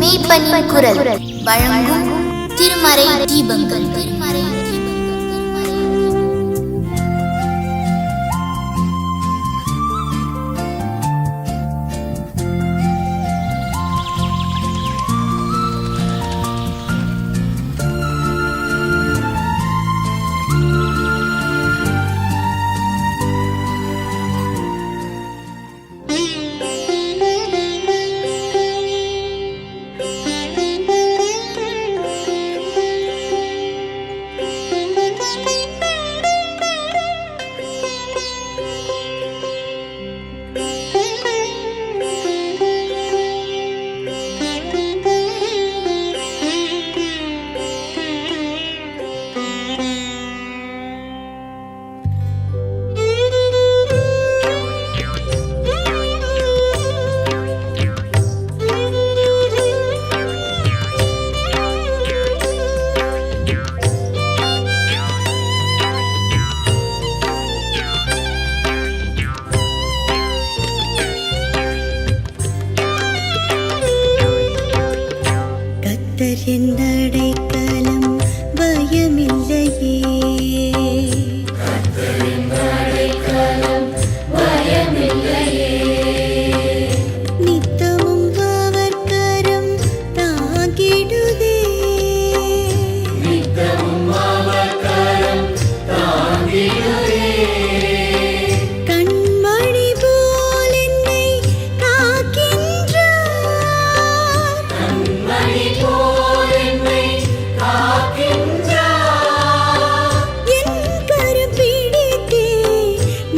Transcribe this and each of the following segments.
மெய்ப்பனின் குரல் வழங்கும் திருமறை தீபங்கள். என்னடைக்கலம் பயமில்லையே, நித்தமும் அவர் கரம் தாங்கிடுதே, கண்மணி போல் என்னை காக்கின்றார், என் கரம் பிடித்தே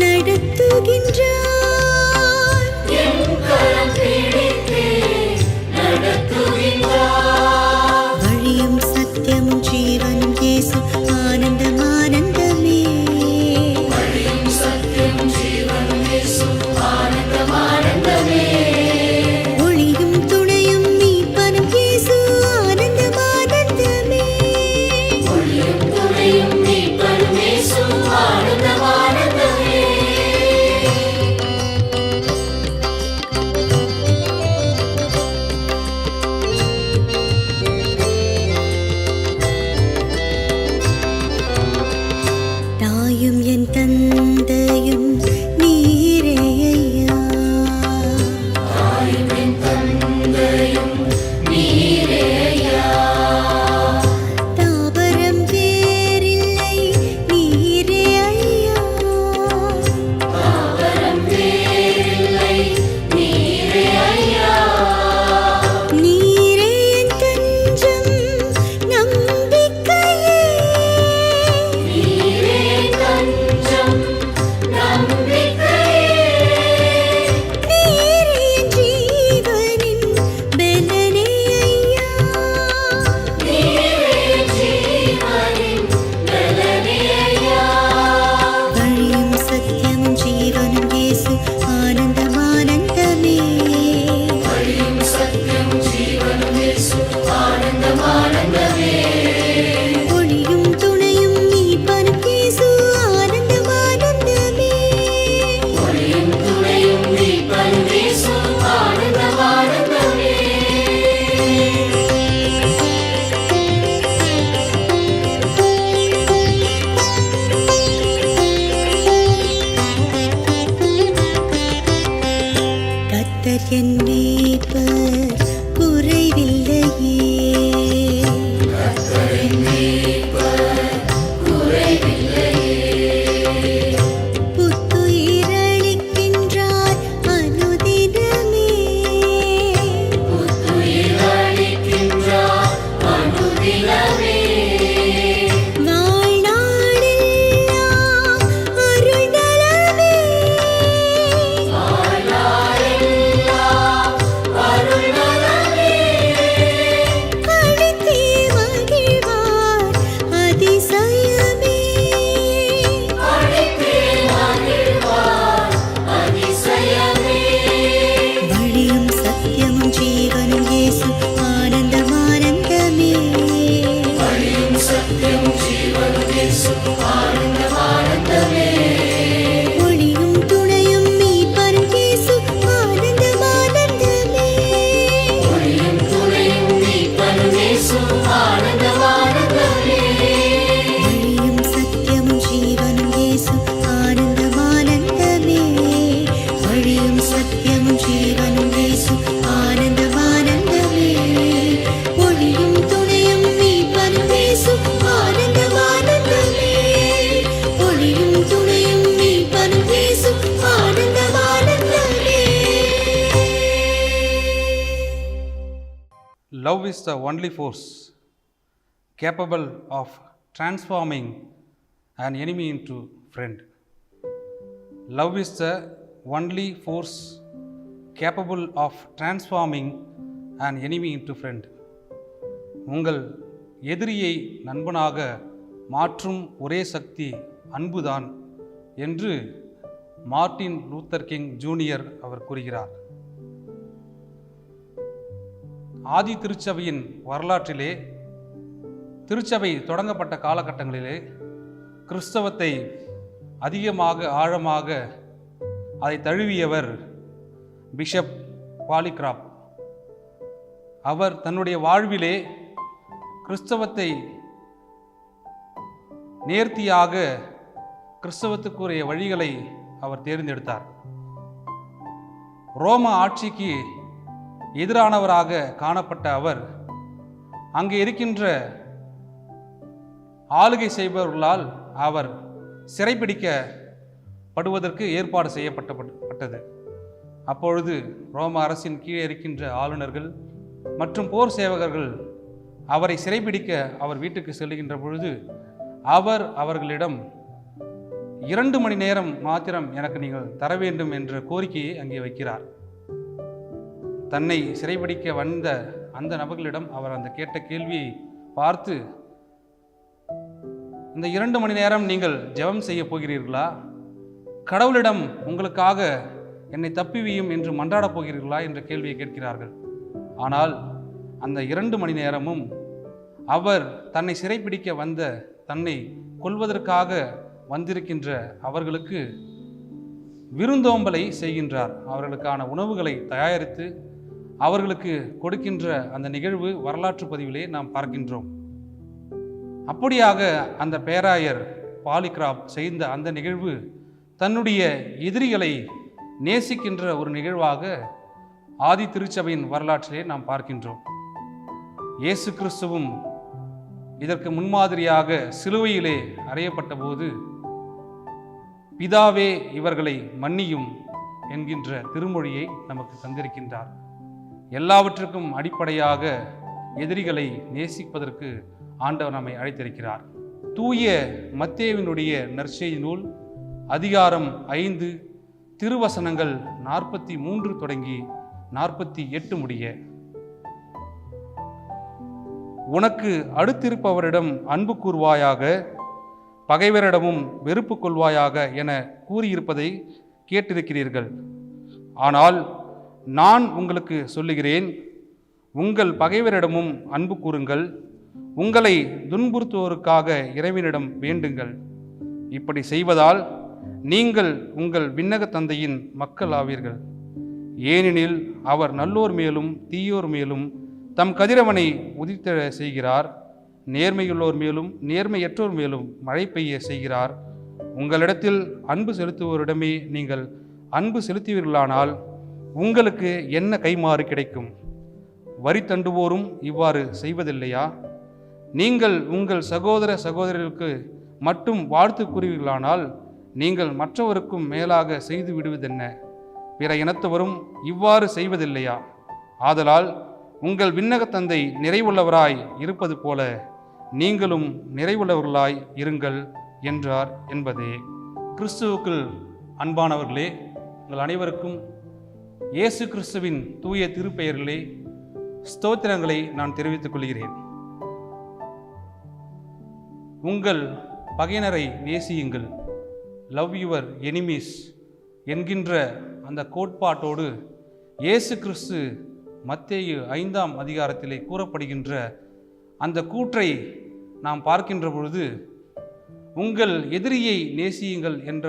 நடத்துகின்றார். வழியும் சத்தியமும் ஜீவனும் இயேசு ஆனந்தம் ஆனந்தமே, ஒளியும் துணையும் மீட்பனும் இயேசு ஆனந்தம் ஆனந்தமே. தாயும் என் தந்தையும் நீரே ஐயா, தாவரம் வேறில்லை நீரே ஐயா, நீரே என் தஞ்சம் நம்பிக்கையே, நீரே என் ஜீவனின் பெலனே ஐயா, வழியும் சத்தியமும் ஜீவனும் இயேசு ஆனந்தம் ஆனந்தமே, ஒளியும் துணையும் மீட்பனும் இயேசு ஆனந்தம் ஆனந்தமே. கர்த்தர் என் மேய்ப்பர் குறைவில்லையே, புத்துயிரளிக்கின்றார் அனுதினமே, வாழ்நாளெல்லாம் அருள்நலமே, Love is the only force capable of transforming an enemy into friend. Love is the only force capable of transforming an enemy into friend. உங்கள் எதிரியை நண்பனாக மாற்றும் ஒரே சக்தி அன்புதான் என்று மார்ட்டின் லூத்தர் கிங் ஜூனியர் அவர் கூறுகிறார். ஆதி திருச்சபையின் வரலாற்றிலே, திருச்சபை தொடங்கப்பட்ட காலகட்டங்களிலே கிறிஸ்தவத்தை அதிகமாக ஆழமாக அதை தழுவியவர் பிஷப் பாலிகிராப். அவர் தன்னுடைய வாழ்விலே கிறிஸ்தவத்தை நேர்த்தியாக கிறிஸ்தவத்துக்குரிய வழிகளை அவர் தேர்ந்தெடுத்தார். ரோம ஆட்சிக்கு எதிரானவராக காணப்பட்ட அவர் அங்கே இருக்கின்ற ஆளுகை செய்பவர்களால் அவர் சிறைப்பிடிக்கப்படுவதற்கு ஏற்பாடு செய்யப்பட்டது. அப்பொழுது ரோம அரசின் கீழே இருக்கின்ற ஆளுநர்கள் மற்றும் போர் சேவகர்கள் அவரை சிறைப்பிடிக்க அவர் வீட்டுக்கு செல்லுகின்ற பொழுது அவர் அவர்களிடம் 2 மணி நேரம் மாத்திரம் எனக்கு நீங்கள் தர வேண்டும் என்ற கோரிக்கையை அங்கே வைக்கிறார். தன்னை சிறைப்பிடிக்க வந்த அந்த நபர்களிடம் அவர் அந்த கேட்ட கேள்வியை பார்த்து, இந்த 2 மணி நேரம் நீங்கள் ஜெபம் செய்ய போகிறீர்களா, கடவுளிடம் உங்களுக்காக என்னை தப்பிவியும் என்று மன்றாடப் போகிறீர்களா என்ற கேள்வியை கேட்கிறார்கள். ஆனால் அந்த 2 மணி நேரமும் அவர் தன்னை சிறைப்பிடிக்க வந்த, தன்னை கொல்வதற்காக வந்திருக்கின்ற அவர்களுக்கு விருந்தோம்பலை செய்கின்றார். அவர்களுக்கான உணவுகளை தயாரித்து அவர்களுக்கு கொடுக்கின்ற அந்த நிகழ்வு வரலாற்று பதிவிலே நாம் பார்க்கின்றோம். அப்படியாக அந்த பேராயர் பாலிகிராப் செய்த அந்த நிகழ்வு தன்னுடைய எதிரிகளை நேசிக்கின்ற ஒரு நிகழ்வாக ஆதி திருச்சபையின் வரலாற்றிலே நாம் பார்க்கின்றோம். இயேசு கிறிஸ்துவும் இதற்கு முன்மாதிரியாக சிலுவையிலே அறையப்பட்ட போது, பிதாவே இவர்களை மன்னியும் என்கின்ற திருமொழியை நமக்கு தந்திருக்கின்றார். எல்லாவற்றுக்கும் அடிப்படையாக எதிரிகளை நேசிப்பதற்கு ஆண்டவர் நம்மை அழைத்திருக்கிறார். தூய மத்தேயுவினுடைய நற்செய்தி நூல் அதிகாரம் 5 திருவசனங்கள் 43 தொடங்கி 48 முடிய, உனக்கு அடுத்திருப்பவரிடம் அன்பு கூர்வாயாக, பகைவரிடமும் வெறுப்பு கொள்வாயாக என கூறியிருப்பதை கேட்டிருக்கிறீர்கள். ஆனால் நான் உங்களுக்கு சொல்லுகிறேன், உங்கள் பகைவரிடமும் அன்பு கூறுங்கள், உங்களை துன்புறுத்துவோருக்காக இறைவனிடம் வேண்டுங்கள். இப்படி செய்வதால் நீங்கள் உங்கள் விண்ணக தந்தையின் மக்கள் ஆவீர்கள். ஏனெனில் அவர் நல்லோர் மேலும் தீயோர் மேலும் தம் கதிரவனை உதித்த செய்கிறார். நேர்மையுள்ளோர் மேலும் நேர்மையற்றோர் மேலும் மழை பெய்ய செய்கிறார். உங்களிடத்தில் அன்பு செலுத்துவோரிடமே நீங்கள் அன்பு செலுத்துவீர்களானால் உங்களுக்கு என்ன கைமாறு கிடைக்கும்? வரி தண்டுவோரும் இவ்வாறு செய்வதில்லையா? நீங்கள் உங்கள் சகோதர சகோதரர்களுக்கு மட்டும் வாழ்த்து கூறுவீர்களானால் நீங்கள் மற்றவருக்கும் மேலாக செய்து விடுவதென்ன? பிற இனத்தவரும் இவ்வாறு செய்வதில்லையா? ஆதலால் உங்கள் விண்ணக தந்தை நிறைவுள்ளவராய் இருப்பது போல நீங்களும் நிறைவுள்ளவர்களாய் இருங்கள் என்றார் என்பதே. கிறிஸ்துவுக்குள் அன்பானவர்களே, உங்கள் அனைவருக்கும் இயேசு கிறிஸ்துவின் தூய திருப்பெயர்களே ஸ்தோத்திரங்களை நான் தெரிவித்துக் கொள்கிறேன். உங்கள் பகையினரை நேசியுங்கள், லவ் யுவர் எனிமீஸ் என்கின்ற அந்த கோட்பாட்டோடு இயேசு கிறிஸ்து மத்தேயு 5ஆம் அதிகாரத்திலே கூறப்படுகின்ற அந்த கூற்றை நாம் பார்க்கின்ற பொழுது, உங்கள் எதிரியை நேசியுங்கள் என்ற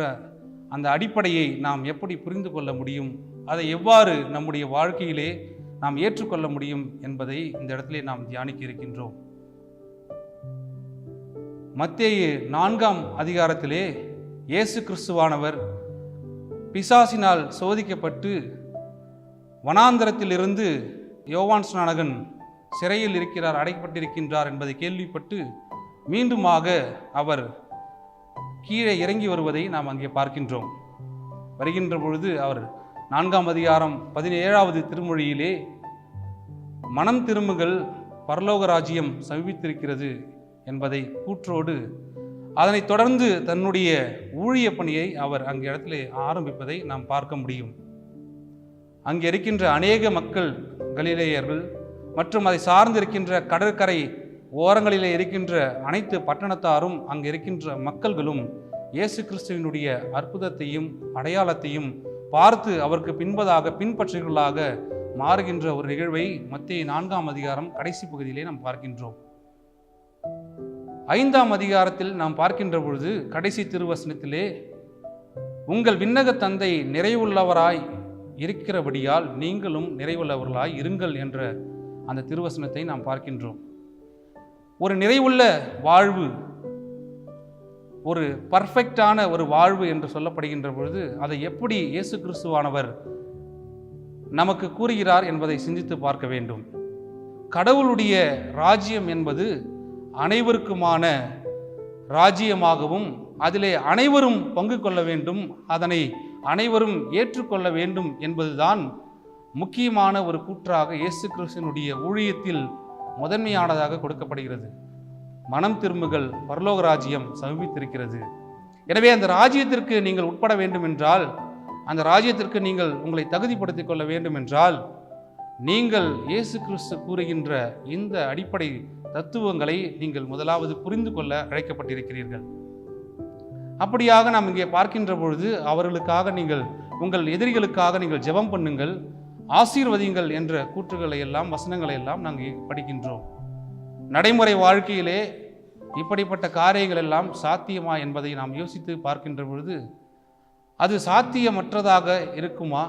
அந்த அடிப்படையை நாம் எப்படி புரிந்து கொள்ள முடியும், அதை எவ்வாறு நம்முடைய வாழ்க்கையிலே நாம் ஏற்றுக்கொள்ள முடியும் என்பதை இந்த இடத்திலே நாம் தியானிக்க இருக்கின்றோம். மத்தேயு 4ஆம் அதிகாரத்திலே இயேசு கிறிஸ்துவானவர் பிசாசினால் சோதிக்கப்பட்டு வனாந்தரத்திலிருந்து யோவான் ஸ்நானகன் சிறையில் இருக்கிறார், அடைக்கப்பட்டிருக்கின்றார் என்பதை கேள்விப்பட்டு மீண்டுமாக அவர் கீழே இறங்கி வருவதை நாம் அங்கே பார்க்கின்றோம். வருகின்ற பொழுது அவர் 4ஆம் அதிகாரம் 17வது திருமொழியிலே மனம் திரும்புங்கள், பரலோக ராஜ்யம் சமீபித்திருக்கிறது என்பதை கூற்றோடு அதனைத் தொடர்ந்து தன்னுடைய ஊழிய பணியை அவர் அங்கே இடத்துல ஆரம்பிப்பதை நாம் பார்க்க முடியும். அங்கே இருக்கின்ற அநேக மக்கள், கலிலேயர்கள் மற்றும் அதை சார்ந்திருக்கின்ற கடற்கரை ஓரங்களிலே இருக்கின்ற அனைத்து பட்டணத்தாரும், அங்கே இருக்கின்ற மக்கள்களும் இயேசு கிறிஸ்துவினுடைய அற்புதத்தையும் அடையாளத்தையும் பார்த்து அவருக்கு பின்பற்றுகளாக மாறுகின்ற ஒரு நிகழ்வை மத்தேயு 4ஆம் அதிகாரம் கடைசி பகுதியிலே நாம் பார்க்கின்றோம். 5ஆம் அதிகாரத்தில் நாம் பார்க்கின்ற பொழுது கடைசி திருவசனத்திலே, உங்கள் விண்ணக தந்தை நிறைவுள்ளவராய் இருக்கிறபடியால் நீங்களும் நிறைவுள்ளவர்களாய் இருங்கள் என்ற அந்த திருவசனத்தை நாம் பார்க்கின்றோம். ஒரு நிறைவுள்ள வாழ்வு, ஒரு பர்ஃபெக்டான ஒரு வாழ்வு என்று சொல்லப்படுகின்ற பொழுது அதை எப்படி இயேசு கிறிஸ்துவானவர் நமக்கு கூறுகிறார் என்பதை சிந்தித்து பார்க்க வேண்டும். கடவுளுடைய ராஜ்யம் என்பது அனைவருக்குமான ராஜ்யமாகவும் அதிலே அனைவரும் பங்கு கொள்ள வேண்டும், அதனை அனைவரும் ஏற்றுக்கொள்ள வேண்டும் என்பதுதான் முக்கியமான ஒரு கூற்றாக இயேசு கிறிஸ்துவினுடைய ஊழியத்தில் முதன்மையானதாக கொடுக்கப்படுகிறது. மனம் திரும்புகள், பரலோக ராஜ்யம் சமீபித்திருக்கிறது. எனவே அந்த ராஜ்யத்திற்கு நீங்கள் உட்பட வேண்டும் என்றால், அந்த ராஜ்யத்திற்கு நீங்கள் உங்களை தகுதிப்படுத்திக் கொள்ள வேண்டும் என்றால், நீங்கள் இயேசு கிறிஸ்து கூறுகின்ற இந்த அடிப்படை தத்துவங்களை நீங்கள் முதலாவது புரிந்து கொள்ள அழைக்கப்பட்டிருக்கிறீர்கள். அப்படியாக நாம் இங்கே பார்க்கின்ற பொழுது, அவர்களுக்காக நீங்கள், உங்கள் எதிரிகளுக்காக நீங்கள் ஜெபம் பண்ணுங்கள், ஆசீர்வதிங்கள் என்ற கூற்றுகளை எல்லாம், வசனங்களை எல்லாம் நாங்கள் படிக்கின்றோம். நடைமுறை வாழ்க்கையிலே இப்படிப்பட்ட காரியங்கள் எல்லாம் சாத்தியமா என்பதை நாம் யோசித்து பார்க்கின்ற பொழுது, அது சாத்தியமற்றதாக இருக்குமா,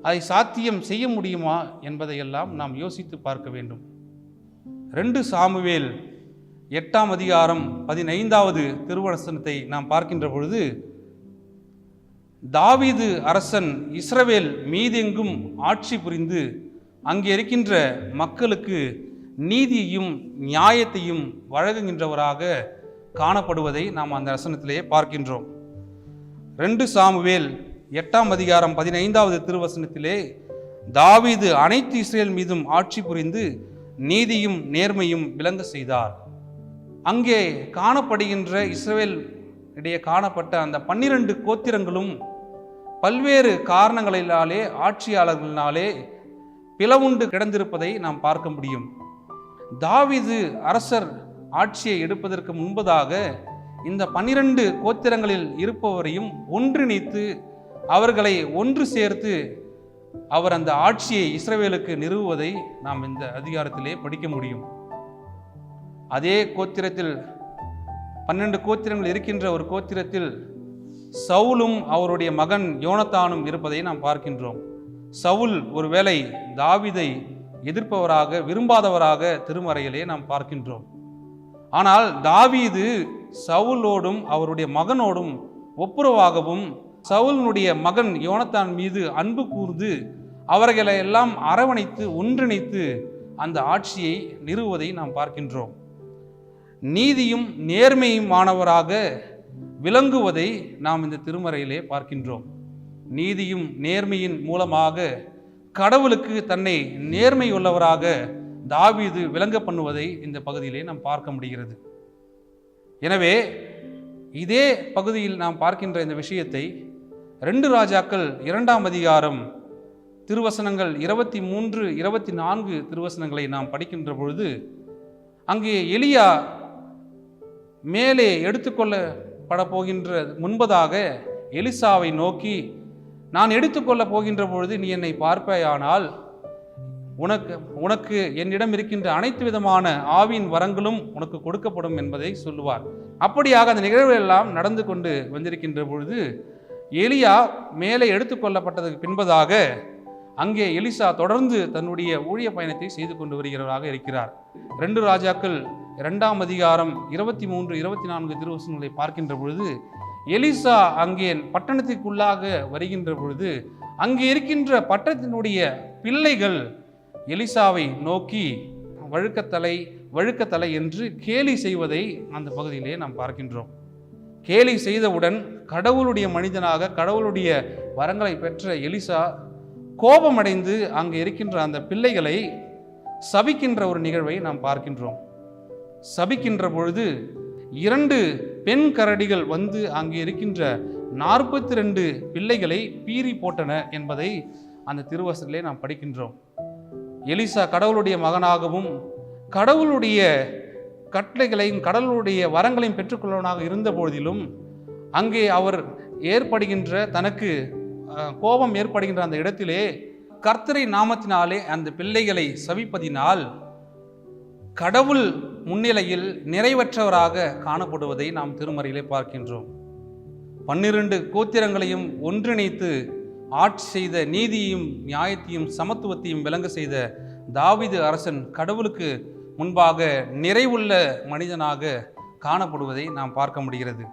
அதை சாத்தியம் செய்ய முடியுமா என்பதையெல்லாம் நாம் யோசித்து பார்க்க வேண்டும். 2 சாமுவேல் 8ஆம் அதிகாரம் 15வது திருவசனத்தை நாம் பார்க்கின்ற பொழுது, தாவீது அரசன் இஸ்ரவேல் மீதெங்கும் ஆட்சி புரிந்து அங்கே இருக்கின்ற மக்களுக்கு நீதியையும் நியாயத்தையும் வழங்குகின்றவராக காணப்படுவதை நாம் அந்த வசனத்திலேயே பார்க்கின்றோம். 2 சாமுவேல் 8ஆம் அதிகாரம் 15வது திருவசனத்திலே, தாவீது அனைத்து இஸ்ரேல் மீதும் ஆட்சி புரிந்து நீதியும் நேர்மையும் விளங்க செய்தார். அங்கே காணப்படுகின்ற இஸ்ரவேல் இடையே காணப்பட்ட அந்த 12 கோத்திரங்களும் பல்வேறு காரணங்களினாலே, ஆட்சியாளர்களினாலே பிளவுண்டு கிடந்திருப்பதை நாம் பார்க்க முடியும். தாவீது அரசர் ஆட்சியை எடுப்பதற்கு முன்பதாக இந்த 12 கோத்திரங்களில் இருப்பவரையும் ஒன்றிணைத்து அவர்களை ஒன்று சேர்த்து அவர் அந்த ஆட்சியை இஸ்ரவேலுக்கு நிறுவுவதை நாம் இந்த அதிகாரத்திலே படிக்க முடியும். அதே கோத்திரத்தில் 12 கோத்திரங்கள் இருக்கின்ற ஒரு கோத்திரத்தில் சவுலும் அவருடைய மகன் யோனத்தானும் இருப்பதை நாம் பார்க்கின்றோம். சவுல் ஒருவேளை தாவீதை எதிர்ப்பவராக, விரும்பாதவராக திருமறையிலே நாம் பார்க்கின்றோம். ஆனால் தாவீது சவுலோடும் அவருடைய மகனோடும் ஒப்புரவாகவும் சவுலினுடைய மகன் யோனத்தான் மீது அன்பு கூர்ந்து அவர்களை எல்லாம் அரவணைத்து ஒன்றிணைத்து அந்த ஆட்சியை நிறுவுவதை நாம் பார்க்கின்றோம். நீதியும் நேர்மையுமானவராக விளங்குவதை நாம் இந்த திருமறையிலே பார்க்கின்றோம். நீதியும் நேர்மையின் மூலமாக கடவுளுக்கு தன்னை நேர்மை உள்ளவராக தாவீது விளங்க பண்ணுவதை இந்த பகுதியிலே நாம் பார்க்க முடிகிறது. எனவே இதே பகுதியில் நாம் பார்க்கின்ற இந்த விஷயத்தை 2 ராஜாக்கள் 2ஆம் அதிகாரம் திருவசனங்கள் 23, 24 திருவசனங்களை நாம் படிக்கின்ற பொழுது, அங்கே எலியா மேலே எடுத்துக்கொள்ளப்பட போகின்ற முன்பதாக எலிசாவை நோக்கி, நான் எடுத்துக்கொள்ள போகின்ற பொழுது நீ என்னை பார்ப்பாயானால் உனக்கு என்னிடம் இருக்கின்ற அனைத்து விதமான ஆவியின் வரங்களும் உனக்கு கொடுக்கப்படும் என்பதை சொல்லுவார். அப்படியாக அந்த நிகழ்வுகளெல்லாம் நடந்து கொண்டு வந்திருக்கின்ற பொழுது, எலியா மேலே எடுத்துக்கொள்ளப்பட்டதுக்கு பின்பதாக அங்கே எலிசா தொடர்ந்து தன்னுடைய ஊழிய பயணத்தை செய்து கொண்டு வருகிறவராக இருக்கிறார். 2 ராஜாக்கள் 2ஆம் அதிகாரம் 23, 24 திருவசனங்களை பார்க்கின்ற பொழுது, எலிசா அங்கே பட்டணத்திற்குள்ளாக வருகின்ற பொழுது அங்கே இருக்கின்ற பட்டணத்தினுடைய பிள்ளைகள் எலிசாவை நோக்கி வழுக்கத்தலை என்று கேலி செய்வதை அந்த பகுதியிலே நாம் பார்க்கின்றோம். கேலி செய்தவுடன் கடவுளுடைய மனிதனாக கடவுளுடைய வரங்களை பெற்ற எலிசா கோபமடைந்து அங்கே இருக்கின்ற அந்த பிள்ளைகளை சபிக்கின்ற ஒரு நிகழ்வை நாம் பார்க்கின்றோம். சபிக்கின்ற பொழுது 2 பெண் கரடிகள் வந்து அங்கே இருக்கின்ற 42 பிள்ளைகளை பீறி போட்டன என்பதை அந்த திருவசனத்திலே நாம் படிக்கின்றோம். எலிசா கடவுளுடைய மகனாகவும் கடவுளுடைய கட்டளைகளையும் கடவுளுடைய வரங்களையும் பெற்றுக்கொள்ளவனாக இருந்த போதிலும் அங்கே அவர் தனக்கு கோபம் ஏற்படுகின்ற அந்த இடத்திலே கர்த்தரை நாமத்தினாலே அந்த பிள்ளைகளை சபிப்பதினால் கடவுள் முன்னிலையில் நிறைவற்றவராக காணப்படுவதை நாம் திருமறையிலே பார்க்கின்றோம். 12 கோத்திரங்களையும் ஒன்றிணைத்து ஆட்சி செய்த நீதியையும் நியாயத்தையும் சமத்துவத்தையும் விளங்க செய்த தாவீது அரசன் கடவுளுக்கு முன்பாக நிறைவுள்ள மனிதனாக காணப்படுவதை நாம் பார்க்க முடிகிறது.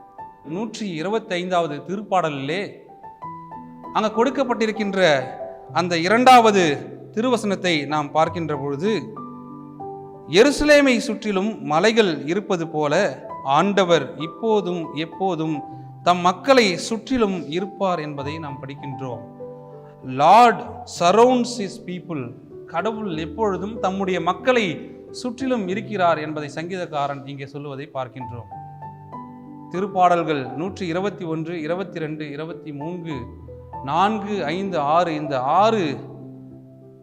125வது திருப்பாடலிலே அங்கே கொடுக்கப்பட்டிருக்கின்ற அந்த 2வது திருவசனத்தை நாம் பார்க்கின்ற பொழுது, எருசலேமை சுற்றிலும் மலைகள் இருப்பது போல ஆண்டவர் இப்போதும் எப்போதும் தம் மக்களை சுற்றிலும் இருப்பார் என்பதை நாம் படிக்கின்றோம். Lord surrounds his people. கடவுள் எப்பொழுதும் தம்முடைய மக்களை சுற்றிலும் இருக்கிறார் என்பதை சங்கீதக்காரன் இங்கே சொல்லுவதை பார்க்கின்றோம். திருப்பாடல்கள் 121, 22, 23, 4, 5, 6 இந்த 6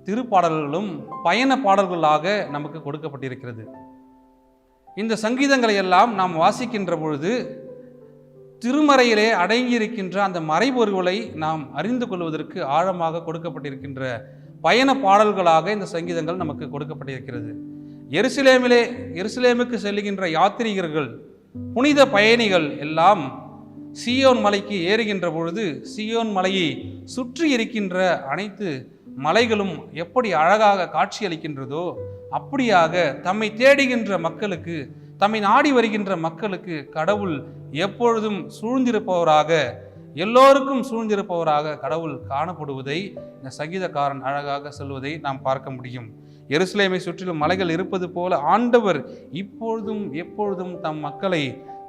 திருப்பாடல்களும் பயண பாடல்களாக நமக்கு கொடுக்கப்பட்டிருக்கிறது. இந்த சங்கீதங்களை எல்லாம் நாம் வாசிக்கின்ற பொழுது திருமறையிலே அடங்கியிருக்கின்ற அந்த மறைபொருளை நாம் அறிந்து கொள்வதற்கு ஆழமாக கொடுக்கப்பட்டிருக்கின்ற பயண பாடல்களாக இந்த சங்கீதங்கள் நமக்கு கொடுக்கப்பட்டிருக்கிறது. எருசலேமுக்கு செல்லுகின்ற யாத்திரிகர்கள், புனித பயணிகள் எல்லாம் சீயோன் மலைக்கு ஏறுகின்ற பொழுது சீயோன் மலையை சுற்றி இருக்கின்ற அனைத்து மலைகளும் எப்படி அழகாக காட்சியளிக்கின்றதோ அப்படியாக தம்மை தேடுகின்ற மக்களுக்கு, தம்மை நாடி வருகின்ற மக்களுக்கு கடவுள் எப்பொழுதும் சூழ்ந்திருப்பவராக, எல்லோருக்கும் சூழ்ந்திருப்பவராக கடவுள் காணப்படுவதை இந்த சங்கீதக்காரன் அழகாக சொல்வதை நாம் பார்க்க முடியும். எருசலேமை சுற்றிலும் மலைகள் இருப்பது போல ஆண்டவர் இப்பொழுதும் எப்பொழுதும் தம் மக்களை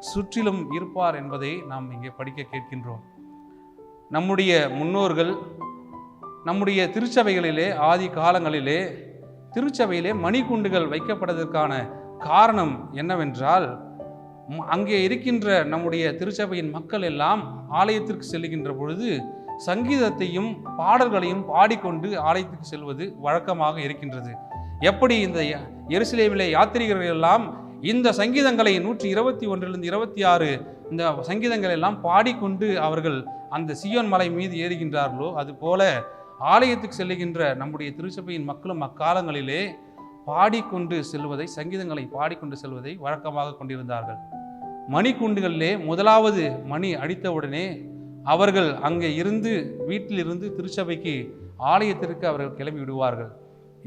சுற்றிலும் இருப்பார் என்பதை நாம் இங்கே படிக்க கேட்கின்றோம். நம்முடைய முன்னோர்கள் நம்முடைய திருச்சபைகளிலே ஆதி காலங்களிலே திருச்சபையிலே மணிக்குண்டுகள் வைக்கப்பட்டதற்கான காரணம் என்னவென்றால், அங்கே இருக்கின்ற நம்முடைய திருச்சபையின் மக்கள் எல்லாம் ஆலயத்திற்கு செல்லுகின்ற பொழுது சங்கீதத்தையும் பாடல்களையும் பாடிக்கொண்டு ஆலயத்துக்கு செல்வது வழக்கமாக இருக்கின்றது. எப்படி இந்த எருசலேமிலே யாத்திரிகர்கள் எல்லாம் இந்த சங்கீதங்களை 121 26 இந்த சங்கீதங்கள் எல்லாம் பாடிக்கொண்டு அவர்கள் அந்த சீயோன் மலை மீது ஏறுகின்றார்களோ, அதுபோல ஆலயத்துக்கு செல்லுகின்ற நம்முடைய திருச்சபையின் மக்களும் அக்காலங்களிலே பாடிக்கொண்டு செல்வதை, சங்கீதங்களை பாடிக்கொண்டு செல்வதை வழக்கமாக கொண்டிருந்தார்கள். மணிக்குண்டுகளிலே முதலாவது மணி அடித்தவுடனே அவர்கள் அங்கே இருந்து வீட்டிலிருந்து திருச்சபைக்கு ஆலயத்திற்கு அவர்கள் கிளம்பி விடுவார்கள்.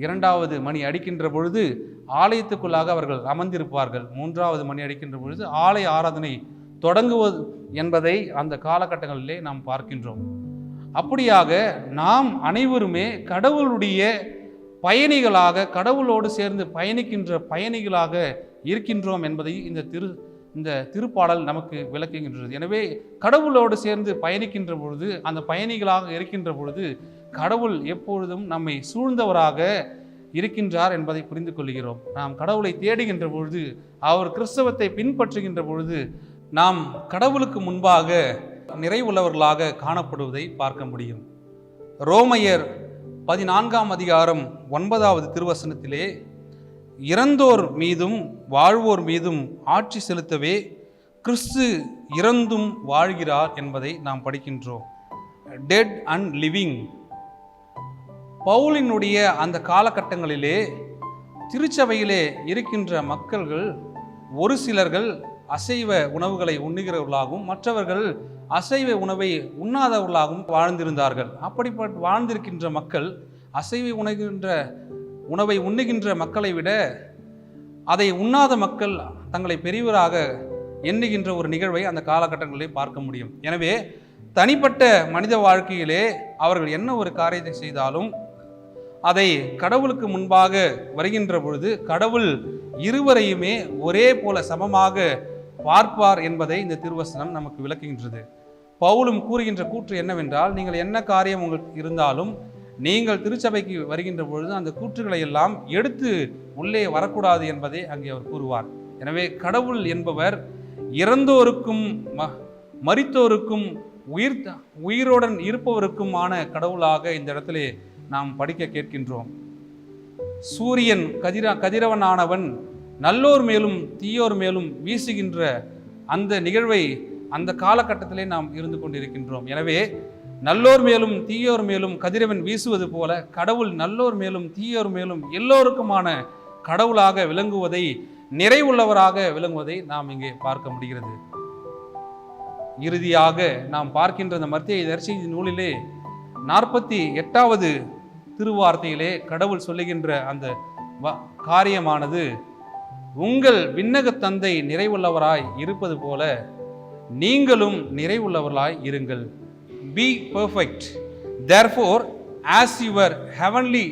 2வது மணி அடிக்கின்ற பொழுது ஆலயத்துக்குள்ளாக அவர்கள் அமர்ந்திருப்பார்கள். 3வது மணி அடிக்கின்ற பொழுது ஆலய ஆராதனை தொடங்குவது என்பதை அந்த காலகட்டங்களிலே நாம் பார்க்கின்றோம். அப்படியாக நாம் அனைவருமே கடவுளுடைய பயணிகளாக, கடவுளோடு சேர்ந்து பயணிக்கின்ற பயணிகளாக இருக்கின்றோம் என்பதை இந்த திருப்பாடல் நமக்கு விளக்குகின்றது. எனவே கடவுளோடு சேர்ந்து பயணிக்கின்ற பொழுது, அந்த பயணிகளாக இருக்கின்ற பொழுது கடவுள் எப்பொழுதும் நம்மை சூழ்ந்தவராக இருக்கின்றார் என்பதை புரிந்து கொள்கிறோம். நாம் கடவுளை தேடுகின்ற பொழுது, அவர் கிறிஸ்தவத்தை பின்பற்றுகின்ற பொழுது நாம் கடவுளுக்கு முன்பாக நிறைவுள்ளவர்களாக காணப்படுவதை பார்க்க முடியும். ரோமையர் 14ஆம் அதிகாரம் 9வது திருவசனத்திலே, இறந்தோர் மீதும் வாழ்வோர் மீதும் ஆட்சி செலுத்தவே கிறிஸ்து இறந்தும் வாழ்கிறார் என்பதை நாம் படிக்கின்றோம். Dead and living. பவுலினுடைய அந்த காலகட்டங்களிலே திருச்சபையிலே இருக்கின்ற மக்கள்கள் ஒரு சிலர்கள் அசைவ உணவுகளை உண்ணுகிறவர்களாகவும் மற்றவர்கள் அசைவ உணவை உண்ணாதவர்களாகவும் வாழ்ந்திருந்தார்கள். அப்படிப்பட்ட வாழ்ந்திருக்கின்ற மக்கள் அசைவ உணவை உண்ணுகின்ற மக்களை விட அதை உண்ணாத மக்கள் தங்களை பெரியவராக எண்ணுகின்ற ஒரு நிகழ்வை அந்த காலகட்டங்களிலே பார்க்க முடியும். எனவே தனிப்பட்ட மனித வாழ்க்கையிலே அவர்கள் என்ன ஒரு காரியத்தை செய்தாலும் அதை கடவுளுக்கு முன்பாக வருகின்ற பொழுது கடவுள் இருவரையுமே ஒரே போல சமமாக பார்ப்பார் என்பதை இந்த திருவசனம் நமக்கு விளக்குகின்றது. பவுலும் கூறுகின்ற கூற்று என்னவென்றால், நீங்கள் என்ன காரியம் உங்களுக்கு இருந்தாலும் நீங்கள் திருச்சபைக்கு வருகின்ற பொழுது அந்த கூற்றுகளை எல்லாம் எடுத்து உள்ளே வரக்கூடாது என்பதை அங்கே அவர் கூறுவார். எனவே கடவுள் என்பவர் இறந்தோருக்கும் மரித்தோருக்கும் உயிருடன் இருப்பவருக்குமான கடவுளாக இந்த இடத்திலே நாம் படிக்க கேட்கின்றோம். சூரியன் கதிரவனானவன் நல்லோர் மேலும் தீயோர் மேலும் வீசுகின்ற அந்த நிகழ்வை அந்த காலகட்டத்திலே நாம் இருந்து கொண்டிருக்கின்றோம். எனவே நல்லோர் மேலும் தீயோர் மேலும் கதிரவன் வீசுவது போல கடவுள் நல்லோர் மேலும் தீயோர் மேலும் எல்லோருக்குமான கடவுளாக விளங்குவதை, நிறைவுள்ளவராக விளங்குவதை நாம் இங்கே பார்க்க முடிகிறது. இறுதியாக நாம் பார்க்கின்ற இந்த மத்தேயு நற்செய்தி நூலிலே 48வது திருவார்த்தையிலே கடவுள் சொல்லுகின்ற அந்த காரியமானது, உங்கள் விண்ணக தந்தை நிறைவுள்ளவராய் இருப்பது போல நீங்களும் நிறைவுள்ளவர்களாய் இருங்கள். Be perfect, therefore, as your heavenly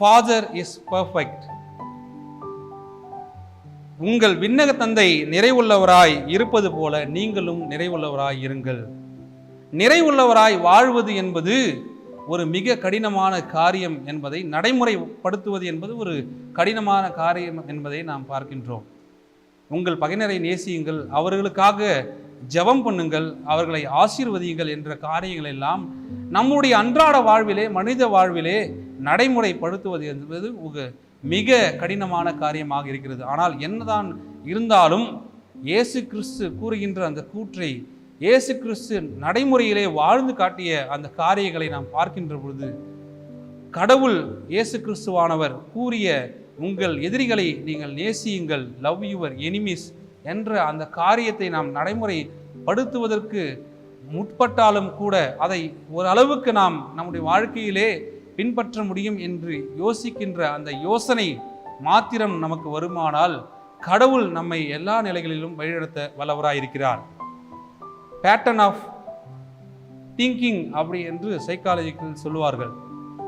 Father is perfect. உங்கள் விண்ணக தந்தை நிறைவுள்ளவராய் இருப்பது போல நீங்களும் நிறைவுள்ளவராய் இருங்கள். நிறைவுள்ளவராய் வாழ்வது என்பது ஒரு மிக கடினமான காரியம் என்பதை, நடைமுறைப்படுத்துவது என்பது ஒரு கடினமான காரியம் என்பதை நாம் பார்க்கின்றோம். உங்கள் பகைஞரை நேசியுங்கள், அவர்களுக்காக ஜெபம் பண்ணுங்கள், அவர்களை ஆசீர்வதியுங்கள் என்ற காரியங்கள் எல்லாம் நம்முடைய அன்றாட வாழ்விலே, மனித வாழ்விலே நடைமுறைப்படுத்துவது என்பது மிக கடினமான காரியமாக இருக்கிறது. ஆனால் என்னதான் இருந்தாலும் இயேசு கிறிஸ்து கூறுகின்ற அந்த கூற்றை, இயேசு கிறிஸ்து நடைமுறையிலே வாழ்ந்து காட்டிய அந்த காரியங்களை நாம் பார்க்கின்ற பொழுது, கடவுள் இயேசு கிறிஸ்துவானவர் கூறிய உங்கள் எதிரிகளை நீங்கள் நேசியுங்கள், லவ் யுவர் எனிமீஸ் என்ற அந்த காரியத்தை நாம் நடைமுறைப்படுத்துவதற்கு முற்பட்டாலும் கூட அதை ஓரளவுக்கு நாம் நம்முடைய வாழ்க்கையிலே பின்பற்ற முடியும் என்று யோசிக்கின்ற அந்த யோசனை மாத்திரம் நமக்கு வருமானால் கடவுள் நம்மை எல்லா நிலைகளிலும் வழிநடத்த வல்லவராயிருக்கிறார். பேட்டர்ன் ஆஃப் திங்கிங் அப்படி என்று சைக்காலஜிக்கல் சொல்லுவார்கள்.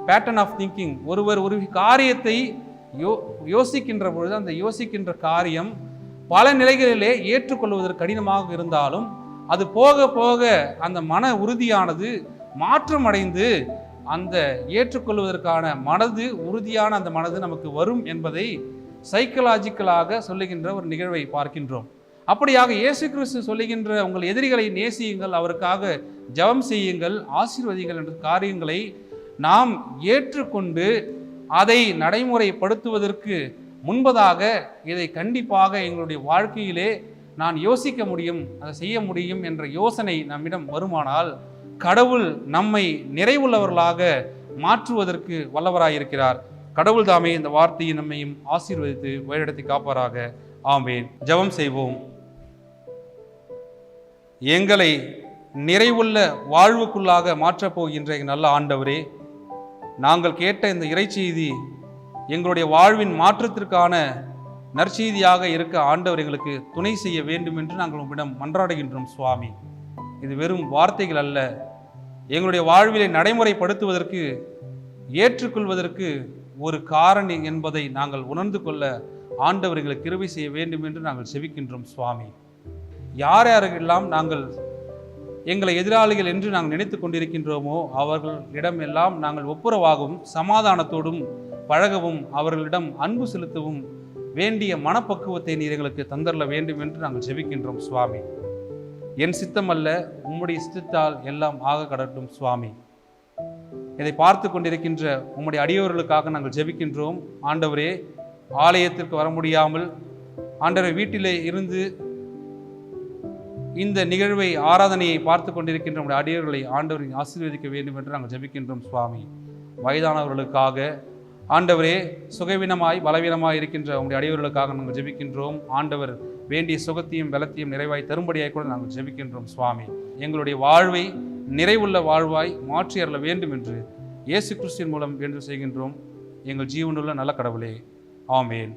பேட்டர்ன் ஆஃப் திங்கிங், ஒருவர் ஒரு காரியத்தை யோசிக்கின்ற பொழுது அந்த யோசிக்கின்ற காரியம் பல நிலைகளிலே ஏற்றுக்கொள்வதற்கு கடினமாக இருந்தாலும் அது போக போக அந்த மன உறுதியானது மாற்றமடைந்து அந்த ஏற்றுக்கொள்வதற்கான மனது, உறுதியான அந்த மனது நமக்கு வரும் என்பதை சைக்கலாஜிக்கலாக சொல்லுகின்ற ஒரு நிகழ்வை பார்க்கின்றோம். அப்படியாக இயேசு கிறிஸ்து சொல்லுகின்ற உங்கள் எதிரிகளை நேசியுங்கள், அவருக்காக ஜெபம் செய்யுங்கள், ஆசீர்வதிங்கள் என்ற காரியங்களை நாம் ஏற்றுக்கொண்டு அதை நடைமுறைப்படுத்துவதற்கு முன்பதாக இதை கண்டிப்பாக எங்களுடைய வாழ்க்கையிலே நான் யோசிக்க முடியும், அதை செய்ய முடியும் என்ற யோசனை நம்மிடம் வருமானால் கடவுள் நம்மை நிறைவுள்ளவர்களாக மாற்றுவதற்கு வல்லவராயிருக்கிறார். கடவுள் தாமே இந்த வார்த்தையை நம்மையும் ஆசீர்வதித்து வழிநடத்தி காப்பாராக. ஆமென். ஜெபம் செய்வோம். எங்களை நிறைவுள்ள வாழ்வுக்குள்ளாக மாற்றப் போகின்ற நல்ல ஆண்டவரே, நாங்கள் கேட்ட இந்த இறைச்செய்தி எங்களுடைய வாழ்வின் மாற்றத்திற்கான நற்செய்தியாக இருக்க ஆண்டவர் எங்களுக்கு துணை செய்ய வேண்டும் என்று நாங்கள் உங்களிடம் மன்றாடுகின்றோம் சுவாமி. இது வெறும் வார்த்தைகள் அல்ல, எங்களுடைய வாழ்விலை நடைமுறைப்படுத்துவதற்கு, ஏற்றுக்கொள்வதற்கு ஒரு காரணி என்பதை நாங்கள் உணர்ந்து கொள்ள ஆண்டவர் எங்களுக்கு கிருபை செய்ய வேண்டும் என்று நாங்கள் செபிக்கின்றோம் சுவாமி. யார் யாரெல்லாம் நாங்கள் எங்களை எதிராளிகள் என்று நாங்கள் நினைத்து கொண்டிருக்கின்றோமோ அவர்களிடம் எல்லாம் நாங்கள் ஒப்புரவாகவும் சமாதானத்தோடும் பழகவும் அவர்களிடம் அன்பு செலுத்தவும் வேண்டிய மனப்பக்குவத்தை நீர் எங்களுக்கு தந்தரல வேண்டும் என்று நாங்கள் ஜெபிக்கின்றோம் சுவாமி. என் சித்தம் அல்ல, உம்முடைய சித்தத்தால் எல்லாம் ஆக கடட்டும் சுவாமி. இதை பார்த்து கொண்டிருக்கின்ற உம்முடைய அடியவர்களுக்காக நாங்கள் ஜெபிக்கின்றோம். ஆண்டவரே, ஆலயத்திற்கு வர முடியாமல் ஆண்டவரை வீட்டிலே இருந்து இந்த நிகழ்வை, ஆராதனையை பார்த்து கொண்டிருக்கின்ற நம்முடைய அடியவர்களை ஆண்டவரை ஆசீர்வதிக்க வேண்டும் என்று நாங்கள் ஜெபிக்கின்றோம் சுவாமி. வயதானவர்களுக்காக ஆண்டவரே, சுகவீனமாய் பலவீனமாய் இருக்கின்ற உங்களுடைய அடியவர்களுக்காக நாங்கள் ஜெபிக்கின்றோம். ஆண்டவர் வேண்டிய சுகத்தையும் பலத்தையும் நிறைவாய் தரும்படியாய் கூட நாங்கள் ஜெபிக்கின்றோம் சுவாமி. எங்களுடைய வாழ்வை நிறைவுள்ள வாழ்வாய் மாற்றி அருள வேண்டும் என்று இயேசு கிறிஸ்துவின் மூலம் வேண்டுதல் செய்கின்றோம் எங்கள் ஜீவனுள்ள நல்ல கடவுளே. ஆமென்.